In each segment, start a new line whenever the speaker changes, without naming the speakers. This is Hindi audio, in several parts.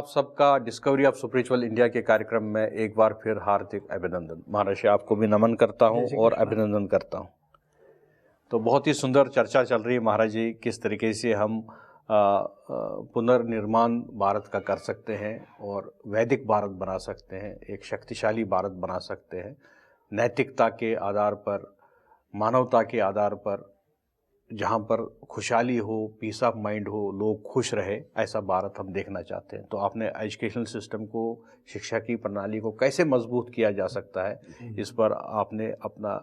आप सबका डिस्कवरी ऑफ स्पिरिचुअल इंडिया के कार्यक्रम में एक बार फिर हार्दिक अभिनंदन। महर्षि आपको भी नमन करता हूं और अभिनंदन करता हूं। तो बहुत ही सुंदर चर्चा चल रही है महाराज जी, किस तरीके से हम पुनर्निर्माण भारत का कर सकते हैं और वैदिक भारत बना सकते हैं, एक शक्तिशाली भारत बना सकते हैं, नैतिकता के आधार पर, मानवता के आधार पर, जहाँ पर खुशहाली हो, पीस ऑफ माइंड हो, लोग खुश रहे, ऐसा भारत हम देखना चाहते हैं। तो आपने एजुकेशनल सिस्टम को, शिक्षा की प्रणाली को कैसे मजबूत किया जा सकता है, इस पर आपने अपना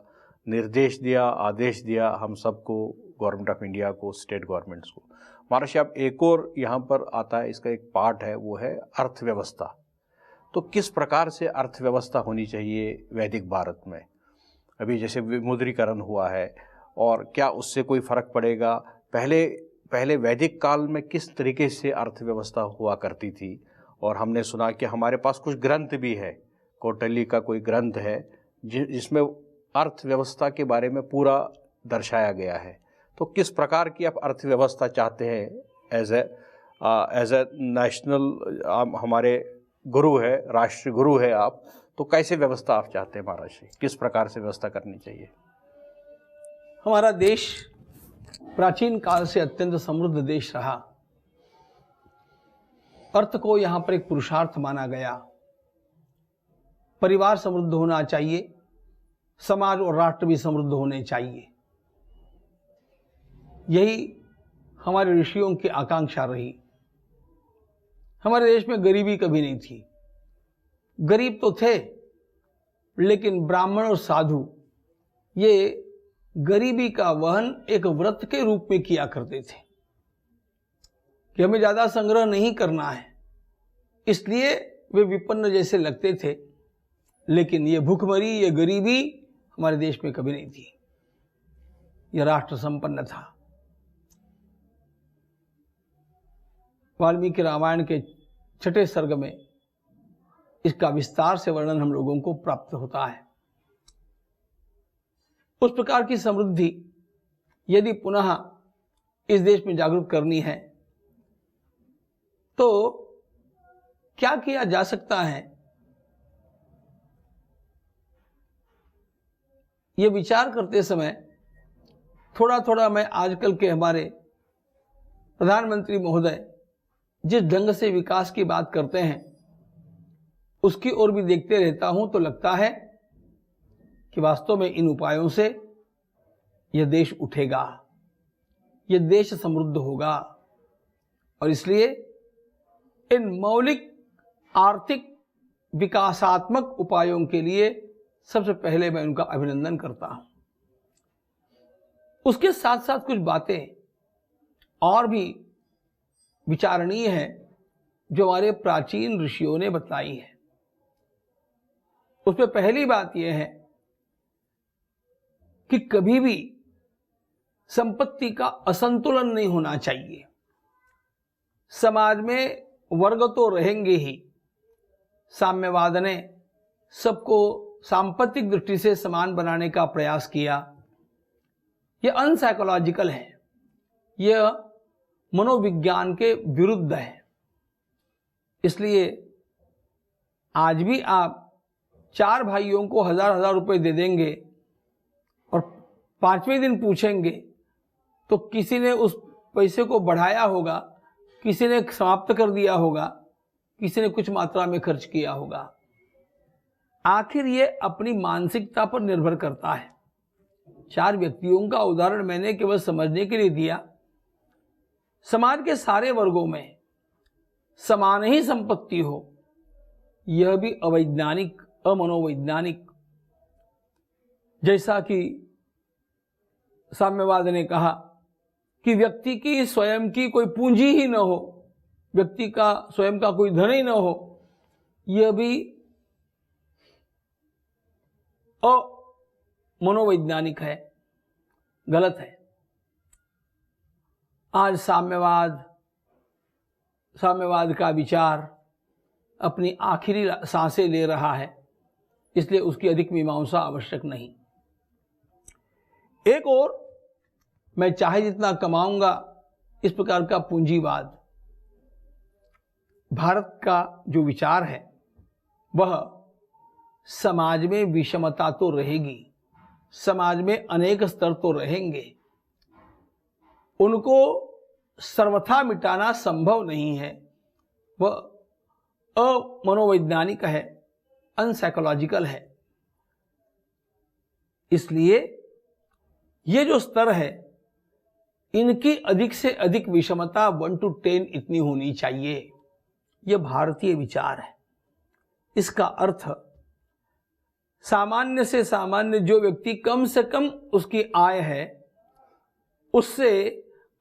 निर्देश दिया, आदेश दिया हम सबको, गवर्नमेंट ऑफ इंडिया को, स्टेट गवर्नमेंट्स को। महर्षि आप एक और यहाँ पर आता है, इसका एक पार्ट है, वो है अर्थव्यवस्था। तो किस प्रकार से अर्थव्यवस्था होनी चाहिए वैदिक भारत में? अभी जैसे विमुद्रीकरण हुआ है, और क्या उससे कोई फर्क पड़ेगा? पहले वैदिक काल में किस तरीके से अर्थव्यवस्था हुआ करती थी? और हमने सुना कि हमारे पास कुछ ग्रंथ भी है, कौटिल्य का कोई ग्रंथ है जिसमें अर्थव्यवस्था के बारे में पूरा दर्शाया गया है। तो किस प्रकार की आप अर्थव्यवस्था चाहते हैं एज ए नेशनल, हमारे गुरु है, राष्ट्रीय गुरु है आप, तो कैसे व्यवस्था आप चाहते हैं महाराज जी? किस प्रकार से व्यवस्था करनी चाहिए?
हमारा देश प्राचीन काल से अत्यंत समृद्ध देश रहा। अर्थ को यहां पर एक पुरुषार्थ माना गया। परिवार समृद्ध होना चाहिए, समाज और राष्ट्र भी समृद्ध होने चाहिए। यही हमारे ऋषियों की आकांक्षा रही। हमारे देश में गरीबी कभी नहीं थी। गरीब तो थे, लेकिन ब्राह्मण और साधु ये गरीबी का वहन एक व्रत के रूप में किया करते थे कि हमें ज्यादा संग्रह नहीं करना है, इसलिए वे विपन्न जैसे लगते थे। लेकिन ये भूखमरी, ये गरीबी हमारे देश में कभी नहीं थी। यह राष्ट्र संपन्न था। वाल्मीकि रामायण के 6ठे सर्ग में इसका विस्तार से वर्णन हम लोगों को प्राप्त होता है। उस प्रकार की समृद्धि यदि पुनः इस देश में जागरूक करनी है तो क्या किया जा सकता है? ये विचार करते समय थोड़ा थोड़ा मैं आजकल के हमारे प्रधानमंत्री महोदय जिस ढंग से विकास की बात करते हैं उसकी ओर भी देखते रहता हूं, तो लगता है कि वास्तव में इन उपायों से यह देश उठेगा, यह देश समृद्ध होगा। और इसलिए इन मौलिक आर्थिक विकासात्मक उपायों के लिए सबसे पहले मैं उनका अभिनंदन करता हूं। उसके साथ साथ कुछ बातें और भी विचारणीय है जो हमारे प्राचीन ऋषियों ने बताई है। उसमें पहली बात यह है कि कभी भी संपत्ति का असंतुलन नहीं होना चाहिए। समाज में वर्ग तो रहेंगे ही। साम्यवाद ने सबको सांपत्तिक दृष्टि से समान बनाने का प्रयास किया। यह अनसाइकोलॉजिकल है, यह मनोविज्ञान के विरुद्ध है। इसलिए आज भी आप 4 भाइयों को 1000-1000 रुपए दे देंगे और 5वें दिन पूछेंगे तो किसी ने उस पैसे को बढ़ाया होगा, किसी ने समाप्त कर दिया होगा, किसी ने कुछ मात्रा में खर्च किया होगा। आखिर ये अपनी मानसिकता पर निर्भर करता है। 4 व्यक्तियों का उदाहरण मैंने केवल समझने के लिए दिया। समाज के सारे वर्गों में समान ही संपत्ति हो, यह भी अवैज्ञानिक, अमनोवैज्ञानिक। जैसा कि साम्यवाद ने कहा कि व्यक्ति की स्वयं की कोई पूंजी ही न हो, व्यक्ति का स्वयं का कोई धन ही न हो, यह भी अमनोवैज्ञानिक है, गलत है। आज साम्यवाद का विचार अपनी आखिरी सांसें ले रहा है, इसलिए उसकी अधिक मीमांसा आवश्यक नहीं। एक और, मैं चाहे जितना कमाऊंगा, इस प्रकार का पूंजीवाद, भारत का जो विचार है वह समाज में विषमता तो रहेगी, समाज में अनेक स्तर तो रहेंगे, उनको सर्वथा मिटाना संभव नहीं है। वह अमनोवैज्ञानिक है, अनसाइकोलॉजिकल है। इसलिए ये जो स्तर है इनकी अधिक से अधिक विषमता 1 to 10 इतनी होनी चाहिए। यह भारतीय विचार है। इसका अर्थ सामान्य से सामान्य जो व्यक्ति कम से कम उसकी आय है उससे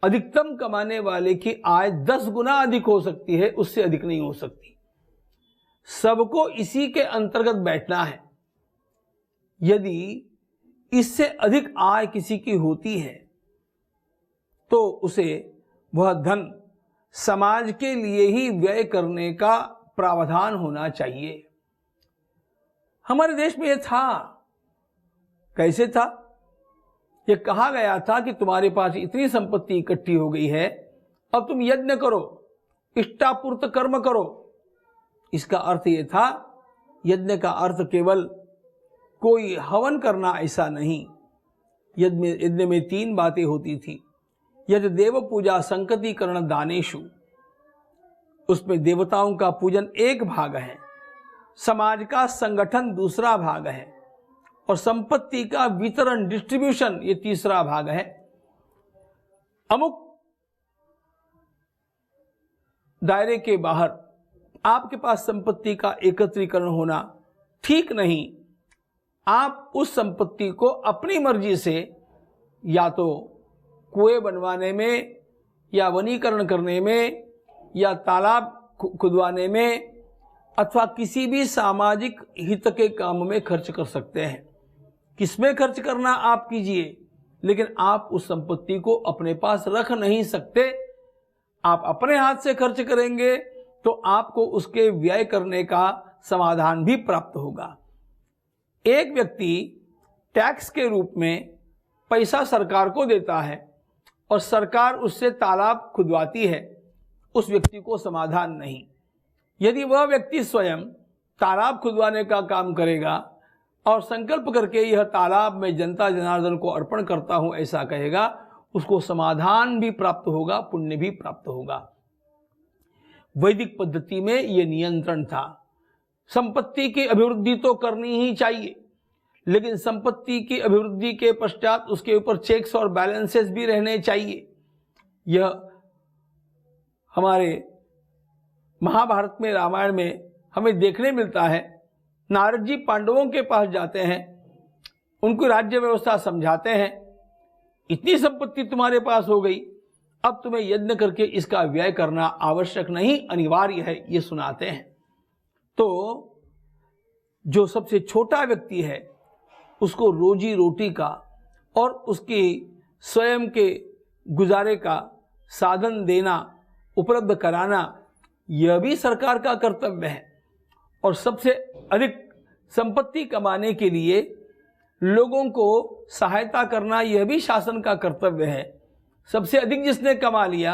अधिकतम कमाने वाले की आय 10 गुना अधिक हो सकती है, उससे अधिक नहीं हो सकती। सबको इसी के अंतर्गत बैठना है। यदि इससे अधिक आय किसी की होती है तो उसे वह धन समाज के लिए ही व्यय करने का प्रावधान होना चाहिए। हमारे देश में यह था। कैसे था? यह कहा गया था कि तुम्हारे पास इतनी संपत्ति इकट्ठी हो गई है, अब तुम यज्ञ करो, इष्टापूर्त कर्म करो। इसका अर्थ यह था, यज्ञ का अर्थ केवल कोई हवन करना ऐसा नहीं। यज्ञ में 3 बातें होती थी। यज्ञ देव पूजा संकतीकरण दानेशु, उसमें देवताओं का पूजन एक भाग है, समाज का संगठन दूसरा भाग है, और संपत्ति का वितरण डिस्ट्रीब्यूशन ये तीसरा भाग है। अमुक दायरे के बाहर आपके पास संपत्ति का एकत्रीकरण होना ठीक नहीं। आप उस संपत्ति को अपनी मर्जी से या तो कुएं बनवाने में या वनीकरण करने में या तालाब खुदवाने में अथवा किसी भी सामाजिक हित के काम में खर्च कर सकते हैं। किसमें खर्च करना आप कीजिए, लेकिन आप उस संपत्ति को अपने पास रख नहीं सकते। आप अपने हाथ से खर्च करेंगे तो आपको उसके व्यय करने का समाधान भी प्राप्त होगा। एक व्यक्ति टैक्स के रूप में पैसा सरकार को देता है और सरकार उससे तालाब खुदवाती है, उस व्यक्ति को समाधान नहीं। यदि वह व्यक्ति स्वयं तालाब खुदवाने का काम करेगा और संकल्प करके यह तालाब में जनता जनार्दन को अर्पण करता हूं ऐसा कहेगा, उसको समाधान भी प्राप्त होगा, पुण्य भी प्राप्त होगा। वैदिक पद्धति में यह नियंत्रण था। संपत्ति की अभिवृद्धि तो करनी ही चाहिए, लेकिन संपत्ति की अभिवृद्धि के पश्चात उसके ऊपर चेक्स और बैलेंसेस भी रहने चाहिए। यह हमारे महाभारत में, रामायण में हमें देखने मिलता है। नारद जी पांडवों के पास जाते हैं, उनको राज्य व्यवस्था समझाते हैं। इतनी संपत्ति तुम्हारे पास हो गई, अब तुम्हें यज्ञ करके इसका व्यय करना आवश्यक नहीं, अनिवार्य है, ये सुनाते हैं। तो जो सबसे छोटा व्यक्ति है उसको रोजी रोटी का और उसकी स्वयं के गुजारे का साधन देना, उपलब्ध कराना, यह भी सरकार का कर्तव्य है। और सबसे अधिक संपत्ति कमाने के लिए लोगों को सहायता करना, यह भी शासन का कर्तव्य है। सबसे अधिक जिसने कमा लिया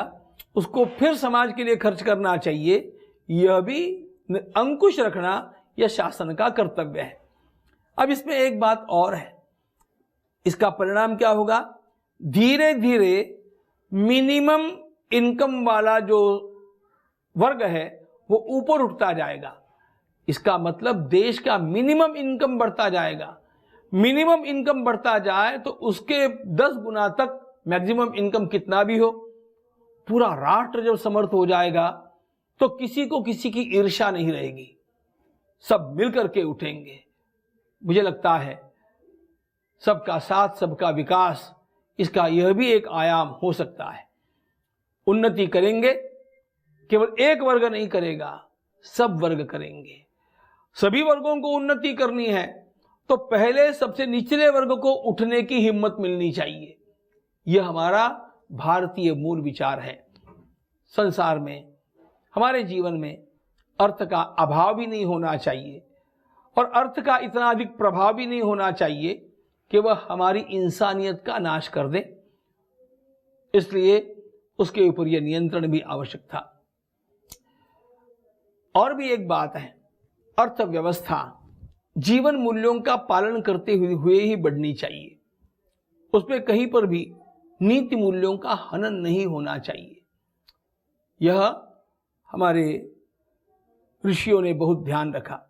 उसको फिर समाज के लिए खर्च करना चाहिए, यह भी अंकुश रखना यह शासन का कर्तव्य है। अब इसमें एक बात और है, इसका परिणाम क्या होगा? धीरे धीरे मिनिमम इनकम वाला जो वर्ग है वो ऊपर उठता जाएगा। इसका मतलब देश का मिनिमम इनकम बढ़ता जाएगा। मिनिमम इनकम बढ़ता जाए तो उसके 10 गुना तक मैक्सिमम इनकम कितना भी हो, पूरा राष्ट्र जब समर्थ हो जाएगा तो किसी को किसी की ईर्ष्या नहीं रहेगी, सब मिलकर के उठेंगे। मुझे लगता है सबका साथ सबका विकास, इसका यह भी एक आयाम हो सकता है। उन्नति करेंगे, केवल एक वर्ग नहीं करेगा, सब वर्ग करेंगे। सभी वर्गों को उन्नति करनी है तो पहले सबसे निचले वर्ग को उठने की हिम्मत मिलनी चाहिए। यह हमारा भारतीय मूल विचार है। संसार में, हमारे जीवन में अर्थ का अभाव भी नहीं होना चाहिए और अर्थ का इतना अधिक प्रभाव भी नहीं होना चाहिए कि वह हमारी इंसानियत का नाश कर दे। इसलिए उसके ऊपर यह नियंत्रण भी आवश्यक था। और भी एक बात है, अर्थव्यवस्था जीवन मूल्यों का पालन करते हुए ही बढ़नी चाहिए। उसमें कहीं पर भी नीति मूल्यों का हनन नहीं होना चाहिए। यह हमारे ऋषियों ने बहुत ध्यान रखा।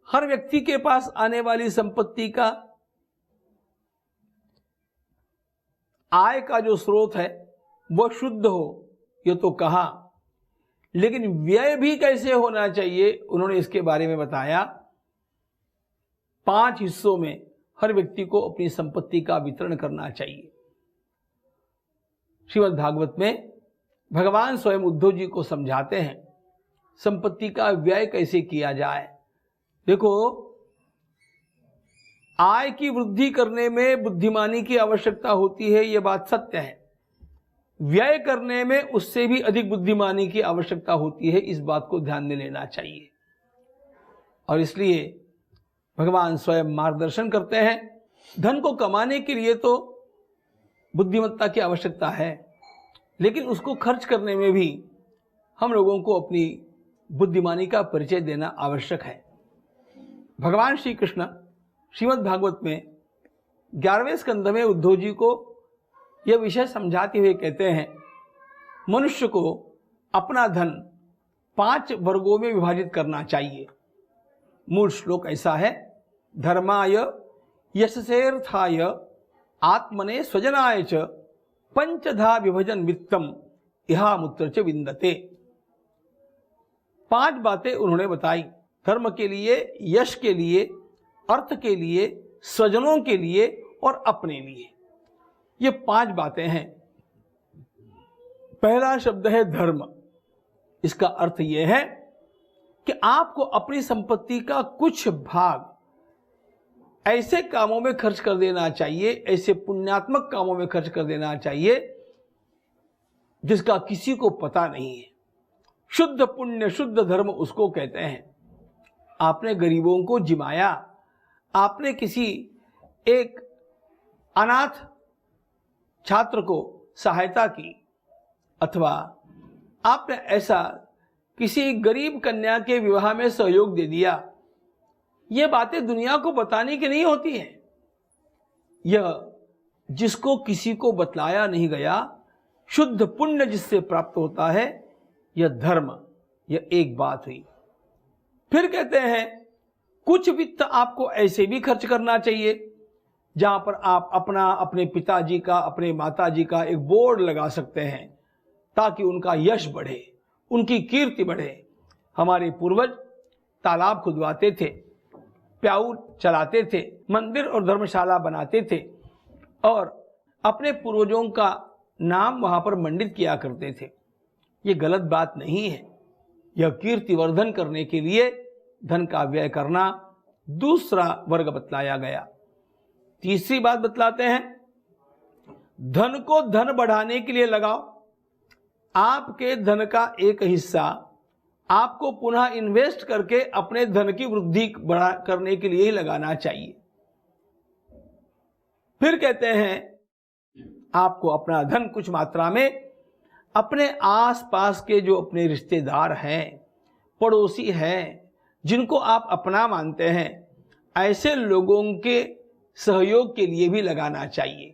हर व्यक्ति के पास आने वाली संपत्ति का आय का जो स्रोत है वह शुद्ध हो, यह तो कहा, लेकिन व्यय भी कैसे होना चाहिए उन्होंने इसके बारे में बताया। 5 हिस्सों में हर व्यक्ति को अपनी संपत्ति का वितरण करना चाहिए। श्रीमद् भागवत में भगवान स्वयं उद्धव जी को समझाते हैं संपत्ति का व्यय कैसे किया जाए। देखो, आय की वृद्धि करने में बुद्धिमानी की आवश्यकता होती है, यह बात सत्य है। व्यय करने में उससे भी अधिक बुद्धिमानी की आवश्यकता होती है, इस बात को ध्यान में लेना चाहिए। और इसलिए भगवान स्वयं मार्गदर्शन करते हैं। धन को कमाने के लिए तो बुद्धिमत्ता की आवश्यकता है, लेकिन उसको खर्च करने में भी हम लोगों को अपनी बुद्धिमानी का परिचय देना आवश्यक है। भगवान श्री कृष्ण श्रीमद् भागवत में 11वें स्कंध में उद्धव जी को यह विषय समझाते हुए कहते हैं, मनुष्य को अपना धन 5 वर्गों में विभाजित करना चाहिए। मूल श्लोक ऐसा है, धर्माय यशसेर्थाय आत्मने स्वजनाय च पंचधा विभजन वित्तम इहामुत्र च विन्दते। 5 बातें उन्होंने बताई, धर्म के लिए, यश के लिए, अर्थ के लिए, स्वजनों के लिए और अपने लिए। ये 5 बातें हैं। पहला शब्द है धर्म। इसका अर्थ यह है कि आपको अपनी संपत्ति का कुछ भाग ऐसे कामों में खर्च कर देना चाहिए, ऐसे पुण्यात्मक कामों में खर्च कर देना चाहिए जिसका किसी को पता नहीं है। शुद्ध पुण्य, शुद्ध धर्म उसको कहते हैं। आपने गरीबों को जिमाया, आपने किसी एक अनाथ छात्र को सहायता की, अथवा आपने ऐसा किसी गरीब कन्या के विवाह में सहयोग दे दिया, ये बातें दुनिया को बताने की नहीं होती हैं। यह जिसको किसी को बतलाया नहीं गया, शुद्ध पुण्य जिससे प्राप्त होता है, यह धर्म, यह एक बात हुई। फिर कहते हैं कुछ वित्त आपको ऐसे भी खर्च करना चाहिए जहां पर आप अपने पिताजी का, अपने माताजी का एक बोर्ड लगा सकते हैं ताकि उनका यश बढ़े, उनकी कीर्ति बढ़े। हमारे पूर्वज तालाब खुदवाते थे, प्याऊ चलाते थे, मंदिर और धर्मशाला बनाते थे और अपने पूर्वजों का नाम वहां पर मंडित किया करते थे। ये गलत बात नहीं है। यह कीर्तिवर्धन करने के लिए धन का व्यय करना दूसरा वर्ग बतलाया गया। तीसरी बात बतलाते हैं, धन को धन बढ़ाने के लिए लगाओ। आपके धन का एक हिस्सा आपको पुनः इन्वेस्ट करके अपने धन की वृद्धि बढ़ा करने के लिए ही लगाना चाहिए। फिर कहते हैं आपको अपना धन कुछ मात्रा में अपने आसपास के जो अपने रिश्तेदार हैं, पड़ोसी हैं, जिनको आप अपना मानते हैं, ऐसे लोगों के सहयोग के लिए भी लगाना चाहिए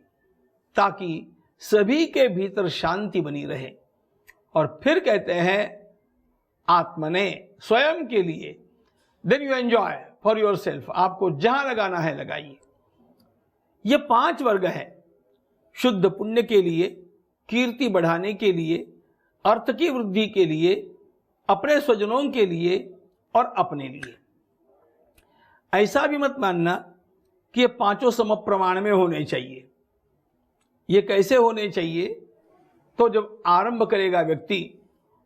ताकि सभी के भीतर शांति बनी रहे। और फिर कहते हैं आत्मने, स्वयं के लिए, then you enjoy for yourself. आपको जहां लगाना है लगाइए। ये 5 वर्ग हैं, शुद्ध पुण्य के लिए, कीर्ति बढ़ाने के लिए, अर्थ की वृद्धि के लिए, अपने स्वजनों के लिए और अपने लिए। ऐसा भी मत मानना कि ये 5 सम प्रमाण में होने चाहिए। ये कैसे होने चाहिए? तो जब आरंभ करेगा व्यक्ति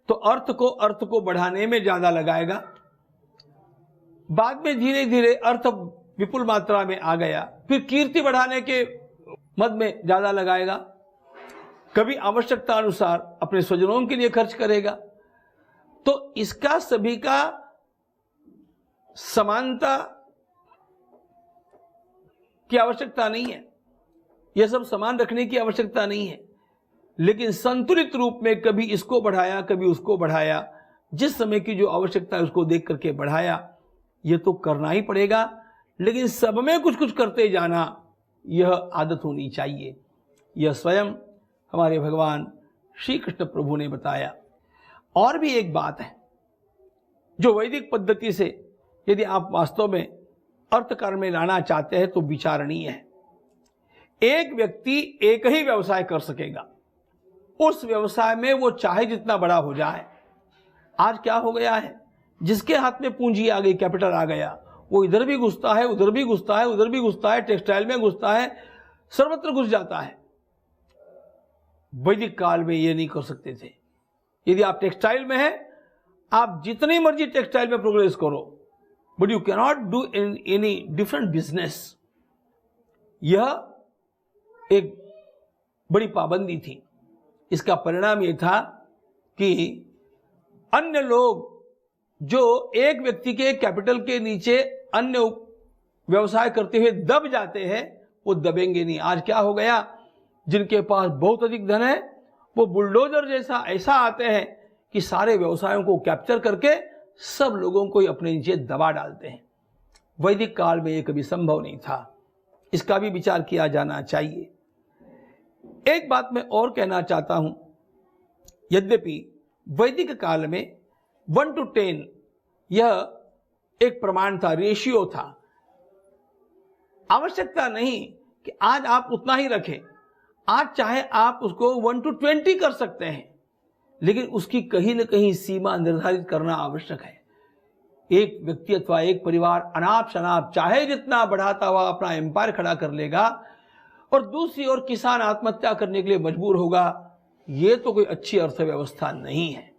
तो अर्थ को बढ़ाने में ज्यादा लगाएगा, बाद में धीरे धीरे अर्थ विपुल मात्रा में आ गया, फिर कीर्ति बढ़ाने के मद में ज्यादा लगाएगा, कभी आवश्यकता अनुसार अपने स्वजनों के लिए खर्च करेगा। तो इसका सभी का समानता की आवश्यकता नहीं है, यह सब समान रखने की आवश्यकता नहीं है, लेकिन संतुलित रूप में कभी इसको बढ़ाया कभी उसको बढ़ाया, जिस समय की जो आवश्यकता है उसको देख करके बढ़ाया, ये तो करना ही पड़ेगा, लेकिन सब में कुछ कुछ करते जाना यह आदत होनी चाहिए। यह स्वयं हमारे भगवान श्री कृष्ण प्रभु ने बताया। और भी एक बात है जो वैदिक पद्धति से यदि आप वास्तव में अर्थकारण में लाना चाहते हैं तो विचारणीय है। एक व्यक्ति एक ही व्यवसाय कर सकेगा, उस व्यवसाय में वो चाहे जितना बड़ा हो जाए। आज क्या हो गया है, जिसके हाथ में पूंजी आ गई, कैपिटल आ गया, वो इधर भी घुसता है, उधर भी घुसता है, उधर भी घुसता है, टेक्सटाइल में घुसता है, सर्वत्र घुस जाता है। वैदिक काल में ये नहीं कर सकते थे। यदि आप टेक्सटाइल में हैं, आप जितनी मर्जी टेक्सटाइल में प्रोग्रेस करो, but you can not do any different business. यह एक बड़ी पाबंदी थी। इसका परिणाम यह था कि अन्य लोग जो एक व्यक्ति के कैपिटल के नीचे अन्य व्यवसाय करते हुए दब जाते हैं, वो दबेंगे नहीं। आज क्या हो गया, जिनके पास बहुत अधिक धन है वो बुलडोजर जैसा ऐसा आते हैं कि सारे व्यवसायों को कैप्चर करके सब लोगों को अपने नीचे दबा डालते हैं। वैदिक काल में यह कभी संभव नहीं था। इसका भी विचार किया जाना चाहिए। एक बात मैं और कहना चाहता हूं, यद्यपि वैदिक काल में 1 to 10 यह एक प्रमाण था, रेशियो था। आवश्यकता नहीं कि आज आप उतना ही रखें। आज चाहे आप उसको 1 to 20 कर सकते हैं, लेकिन उसकी कहीं न कहीं सीमा निर्धारित करना आवश्यक है। एक व्यक्ति अथवा एक परिवार अनाप शनाप चाहे जितना बढ़ाता हुआ अपना एम्पायर खड़ा कर लेगा और दूसरी ओर किसान आत्महत्या करने के लिए मजबूर होगा, यह तो कोई अच्छी अर्थव्यवस्था नहीं है।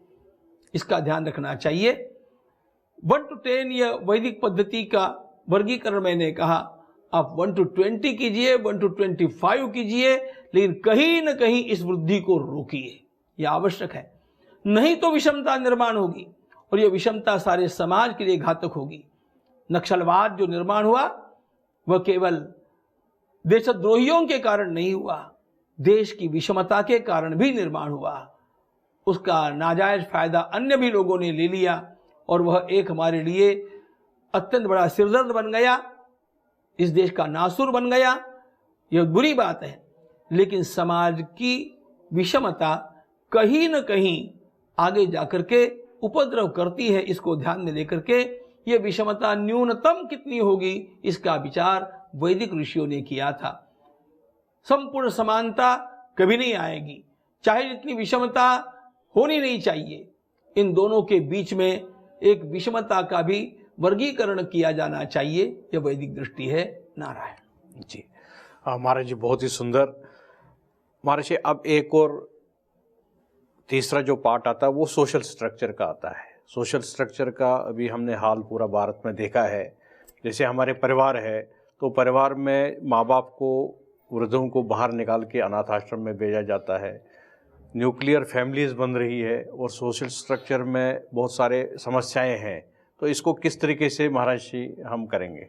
इसका ध्यान रखना चाहिए। 1 to 10 यह वैदिक पद्धति का वर्गीकरण मैंने कहा। आप 1 to 20 कीजिए, 1 to 25 कीजिए, लेकिन कहीं न कहीं इस वृद्धि को रोकिए। यह आवश्यक है, नहीं तो विषमता निर्माण होगी और यह विषमता सारे समाज के लिए घातक होगी। नक्सलवाद जो निर्माण हुआ वह केवल देशद्रोहियों के कारण नहीं हुआ, देश की विषमता के कारण भी निर्माण हुआ। उसका नाजायज फायदा अन्य भी लोगों ने ले लिया और वह एक हमारे लिए अत्यंत बड़ा सिरदर्द बन गया, इस देश का नासुर बन गया। यह बुरी बात है, लेकिन समाज की विषमता कहीं न कहीं आगे जाकर के उपद्रव करती है। इसको ध्यान में लेकर के यह विषमता न्यूनतम कितनी होगी, इसका विचार वैदिक ऋषियों ने किया था। संपूर्ण समानता कभी नहीं आएगी, चाहे जितनी विषमता होनी नहीं चाहिए। इन दोनों के बीच में एक विषमता का भी वर्गीकरण किया जाना चाहिए। यह वैदिक दृष्टि है। नारायण
जी। महाराज जी बहुत ही सुंदर। महाराज जी अब एक और तीसरा जो पार्ट आता है वो सोशल स्ट्रक्चर का आता है। सोशल स्ट्रक्चर का अभी हमने हाल पूरा भारत में देखा है। जैसे हमारे परिवार है तो परिवार में माँ बाप को, वृद्धों को बाहर निकाल के अनाथ आश्रम में भेजा जाता है। न्यूक्लियर फैमिलीज बन रही है और सोशल स्ट्रक्चर में बहुत सारे समस्याएं हैं। तो इसको किस तरीके से महाराज जी हम करेंगे?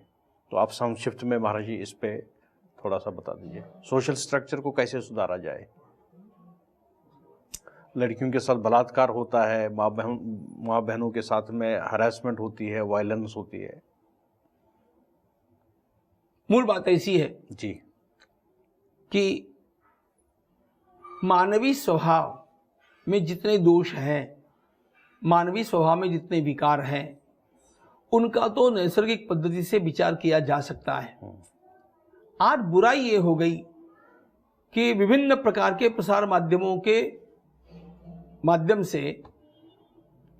तो आप संक्षिप्त में महाराज जी इस पे थोड़ा सा बता दीजिए। सोशल स्ट्रक्चर को कैसे सुधारा जाए? लड़कियों के साथ बलात्कार होता है, माँ बहनों के साथ में हरासमेंट होती है, वायलेंस होती है।
मूल बात ऐसी है
जी
कि मानवीय स्वभाव में जितने दोष हैं, मानवीय स्वभाव में जितने विकार हैं, उनका तो नैसर्गिक पद्धति से विचार किया जा सकता है। आज बुराई ये हो गई कि विभिन्न प्रकार के प्रसार माध्यमों के माध्यम से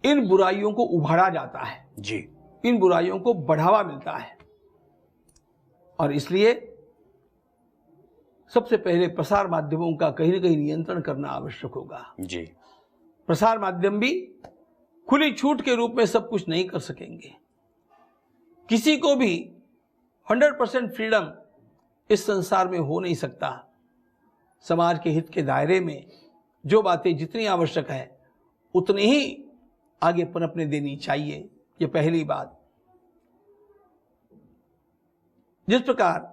इन बुराइयों को उभारा जाता है।
जी,
इन बुराइयों को बढ़ावा मिलता है और इसलिए सबसे पहले प्रसार माध्यमों का कहीं न कहीं नियंत्रण करना आवश्यक होगा।
जी,
प्रसार माध्यम भी खुली छूट के रूप में सब कुछ नहीं कर सकेंगे। किसी को भी 100% फ्रीडम इस संसार में हो नहीं सकता। समाज के हित के दायरे में जो बातें जितनी आवश्यक है उतनी ही आगे पनपने देनी चाहिए। ये पहली बात। जिस प्रकार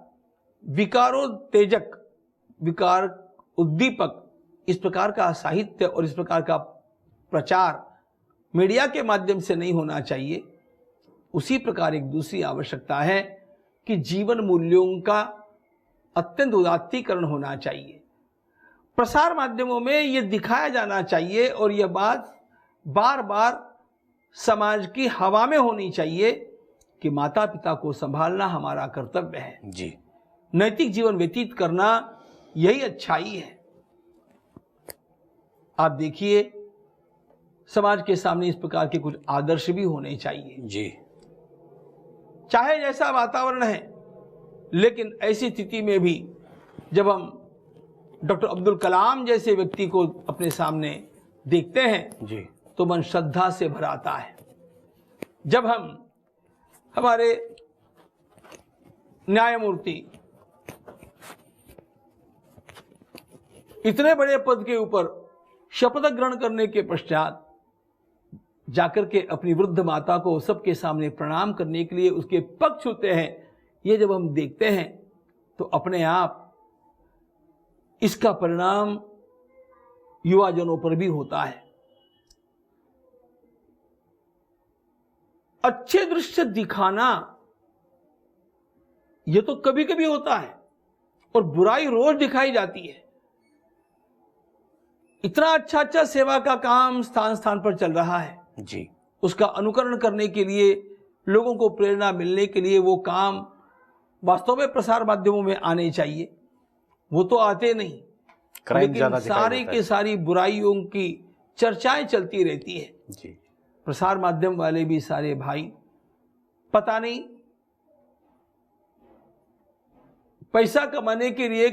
विकारोत्तेजक, विकार उद्दीपक, इस प्रकार का साहित्य और इस प्रकार का प्रचार मीडिया के माध्यम से नहीं होना चाहिए, उसी प्रकार एक दूसरी आवश्यकता है कि जीवन मूल्यों का अत्यंत उदात्तीकरण होना चाहिए। प्रसार माध्यमों में ये दिखाया जाना चाहिए और यह बात बार बार समाज की हवा में होनी चाहिए कि माता पिता को संभालना हमारा कर्तव्य है
जी।
नैतिक जीवन व्यतीत करना यही अच्छाई है। आप देखिए, समाज के सामने इस प्रकार के कुछ आदर्श भी होने चाहिए
जी।
चाहे जैसा वातावरण है, लेकिन ऐसी स्थिति में भी जब हम डॉक्टर अब्दुल कलाम जैसे व्यक्ति को अपने सामने देखते हैं
जी,
तो मन श्रद्धा से भर आता है। जब हम हमारे न्यायमूर्ति इतने बड़े पद के ऊपर शपथ ग्रहण करने के पश्चात जाकर के अपनी वृद्ध माता को सबके सामने प्रणाम करने के लिए उसके पग छूते हैं, ये जब हम देखते हैं तो अपने आप इसका परिणाम युवाजनों पर भी होता है। अच्छे दृश्य दिखाना यह तो कभी कभी होता है और बुराई रोज दिखाई जाती है। इतना अच्छा अच्छा सेवा का काम स्थान स्थान पर चल रहा है
जी,
उसका अनुकरण करने के लिए, लोगों को प्रेरणा मिलने के लिए वो काम वास्तव में प्रसार माध्यमों में आने चाहिए। वो तो आते नहीं, लेकिन सारी के सारी बुराइयों की चर्चाएं चलती रहती है
जी।
प्रसार माध्यम वाले भी सारे भाई पता नहीं पैसा कमाने के लिए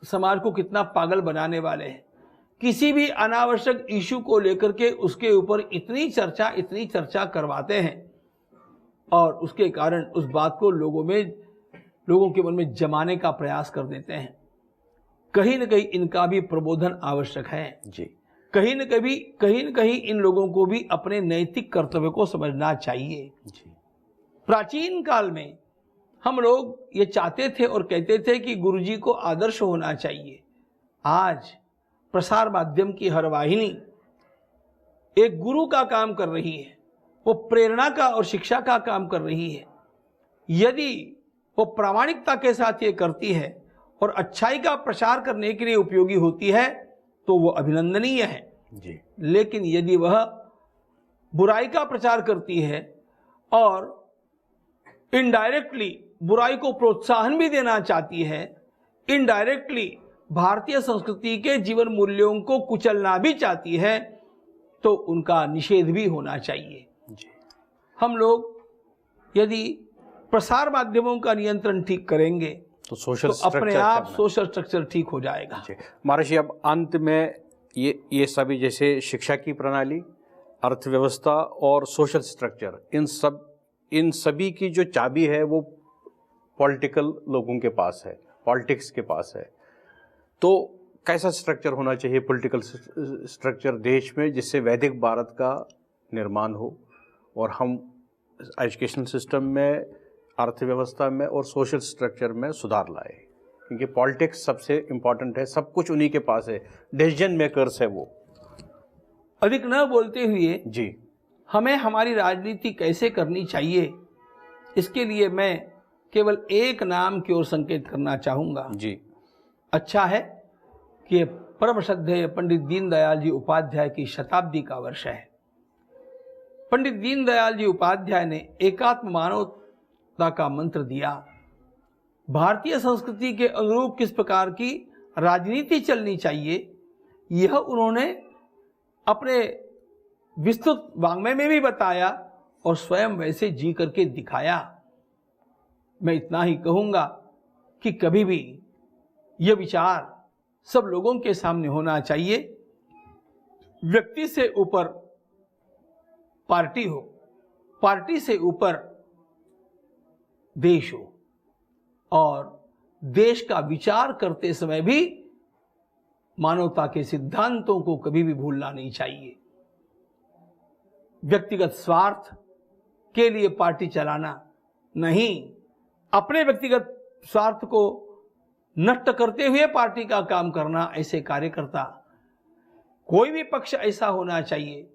समाज को कितना पागल बनाने वाले हैं। किसी भी अनावश्यक इशू को लेकर के उसके ऊपर इतनी चर्चा करवाते हैं और उसके कारण उस बात को लोगों के मन में जमाने का प्रयास कर देते हैं। कहीं न कहीं इनका भी प्रबोधन आवश्यक है
जी।
कहीं न कहीं इन लोगों को भी अपने नैतिक कर्तव्य को समझना चाहिए
जी।
प्राचीन काल में हम लोग ये चाहते थे और कहते थे कि गुरुजी को आदर्श होना चाहिए। आज प्रसार माध्यम की हर वाहिनी एक गुरु का काम कर रही है, वो प्रेरणा का और शिक्षा का काम कर रही है। यदि वो प्रामाणिकता के साथ ये करती है और अच्छाई का प्रचार करने के लिए उपयोगी होती है तो वो अभिनंदनीय है
जी।
लेकिन यदि वह बुराई का प्रचार करती है और इनडायरेक्टली बुराई को प्रोत्साहन भी देना चाहती है, इनडायरेक्टली भारतीय संस्कृति के जीवन मूल्यों को कुचलना भी चाहती है, तो उनका निषेध भी होना चाहिए
जी।
हम लोग यदि प्रसार माध्यमों का नियंत्रण ठीक करेंगे
तो
अपने आप सोशल स्ट्रक्चर ठीक हो जाएगा।
महर्षि, अब अंत में ये सभी जैसे शिक्षा की प्रणाली, अर्थव्यवस्था और सोशल स्ट्रक्चर, इन सभी की जो चाबी है वो पॉलिटिकल लोगों के पास है, पॉलिटिक्स के पास है। तो कैसा स्ट्रक्चर होना चाहिए पॉलिटिकल स्ट्रक्चर देश में, जिससे वैदिक भारत का निर्माण हो और हम एजुकेशन सिस्टम में, अर्थव्यवस्था में और सोशल स्ट्रक्चर में सुधार लाए? क्योंकि पॉलिटिक्स सबसे इम्पोर्टेंट है, सब कुछ उन्हीं के पास है, डिसीजन मेकर्स है वो।
अधिक न बोलते हुए
जी,
हमें हमारी राजनीति कैसे करनी चाहिए, इसके लिए मैं केवल एक नाम की ओर संकेत करना चाहूँगा।
जी।
अच्छा है कि परम श्रद्धेय पंडित दीनदयाल जी उपाध्याय की शताब्दी का वर्ष है। पंडित दीनदयाल जी उपाध्याय ने एकात्म मानवता का मंत्र दिया। भारतीय संस्कृति के अनुरूप किस प्रकार की राजनीति चलनी चाहिए, यह उन्होंने अपने विस्तृत वाङ्मय में भी बताया और स्वयं वैसे जी करके दिखाया। मैं इतना ही कहूँगा कि कभी भी यह विचार सब लोगों के सामने होना चाहिए। व्यक्ति से ऊपर पार्टी हो, पार्टी से ऊपर देश हो, और देश का विचार करते समय भी मानवता के सिद्धांतों को कभी भी भूलना नहीं चाहिए। व्यक्तिगत स्वार्थ के लिए पार्टी चलाना नहीं, अपने व्यक्तिगत स्वार्थ को नष्ट करते हुए पार्टी का काम करना। ऐसे कार्यकर्ता, कोई भी पक्ष ऐसा होना चाहिए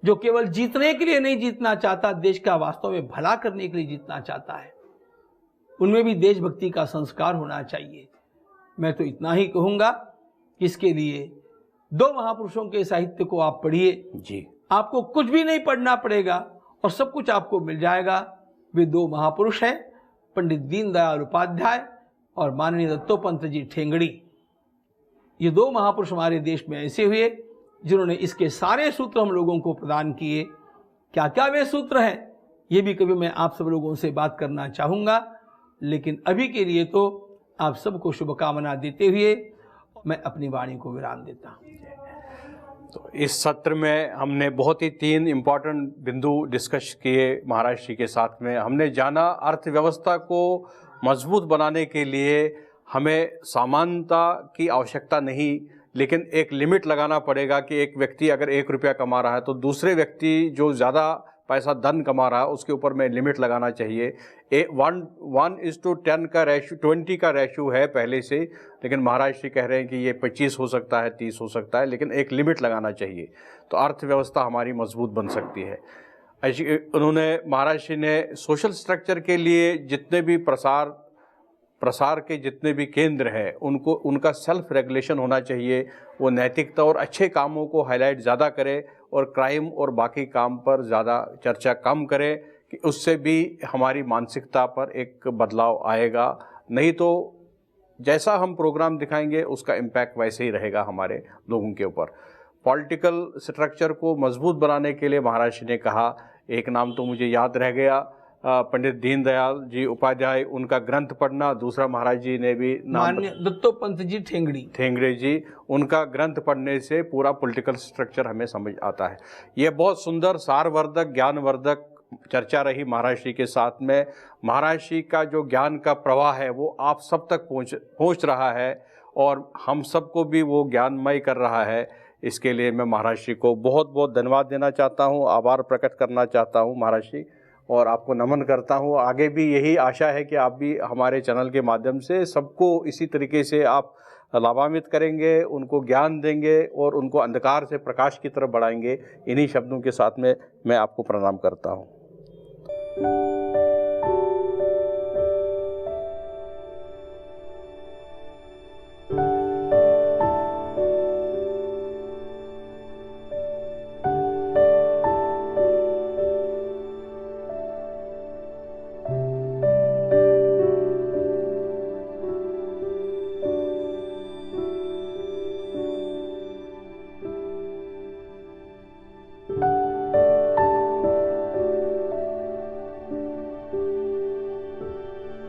जो केवल जीतने के लिए नहीं जीतना चाहता, देश का वास्तव में भला करने के लिए जीतना चाहता है। उनमें भी देशभक्ति का संस्कार होना चाहिए। मैं तो इतना ही कहूँगा कि इसके लिए दो महापुरुषों के साहित्य को आप पढ़िए
जी।
आपको कुछ भी नहीं पढ़ना पड़ेगा और सब कुछ आपको मिल जाएगा। वे दो महापुरुष हैं, पंडित दीनदयाल उपाध्याय और माननीय दत्तोपंत जी ठेंगड़ी। ये दो महापुरुष हमारे देश में ऐसे हुए जिन्होंने इसके सारे सूत्र हम लोगों को प्रदान किए। क्या क्या वे सूत्र हैं, ये भी कभी मैं आप सब लोगों से बात करना चाहूँगा, लेकिन अभी के लिए तो आप सबको शुभकामना देते हुए मैं अपनी वाणी को विराम देता हूँ।
तो इस सत्र में हमने बहुत ही 3 इम्पॉर्टेंट बिंदु डिस्कस किए महाराज जी के साथ में। हमने जाना अर्थव्यवस्था को मजबूत बनाने के लिए हमें समानता की आवश्यकता नहीं, लेकिन एक लिमिट लगाना पड़ेगा कि एक व्यक्ति अगर 1 रुपया कमा रहा है तो दूसरे व्यक्ति जो ज़्यादा पैसा धन कमा रहा है उसके ऊपर में लिमिट लगाना चाहिए। 1:10 का रेशो 20 का रेशो है पहले से, लेकिन महाराज जी कह रहे हैं कि ये 25 हो सकता है, 30 हो सकता है, लेकिन एक लिमिट लगाना चाहिए तो अर्थव्यवस्था हमारी मजबूत बन सकती है। उन्होंने महाराज जी ने सोशल स्ट्रक्चर के लिए जितने भी प्रसार के जितने भी केंद्र हैं उनको उनका सेल्फ रेगुलेशन होना चाहिए। वो नैतिकता और अच्छे कामों को हाईलाइट ज़्यादा करें और क्राइम और बाकी काम पर ज़्यादा चर्चा कम करें, कि उससे भी हमारी मानसिकता पर एक बदलाव आएगा। नहीं तो जैसा हम प्रोग्राम दिखाएंगे उसका इम्पैक्ट वैसे ही रहेगा हमारे लोगों के ऊपर। पॉलिटिकल स्ट्रक्चर को मजबूत बनाने के लिए महाराज जी ने कहा, एक नाम तो मुझे याद रह गया, पंडित दीनदयाल जी उपाध्याय, उनका ग्रंथ पढ़ना। दूसरा महाराज जी ने भी नाम
दत्तोपंत जी ठेंगड़ी
जी, उनका ग्रंथ पढ़ने से पूरा पॉलिटिकल स्ट्रक्चर हमें समझ आता है। ये बहुत सुंदर सारवर्धक ज्ञानवर्धक चर्चा रही महाराज जी के साथ में। महाराज जी का जो ज्ञान का प्रवाह है वो आप सब तक पहुँच रहा है और हम सबको भी वो ज्ञानमय कर रहा है। इसके लिए मैं महाराज जी को बहुत बहुत धन्यवाद देना चाहता हूँ, आभार प्रकट करना चाहता हूँ महाराज जी, और आपको नमन करता हूँ। आगे भी यही आशा है कि आप भी हमारे चैनल के माध्यम से सबको इसी तरीके से आप लाभान्वित करेंगे, उनको ज्ञान देंगे और उनको अंधकार से प्रकाश की तरफ बढ़ाएंगे। इन्हीं शब्दों के साथ में मैं आपको प्रणाम करता हूँ।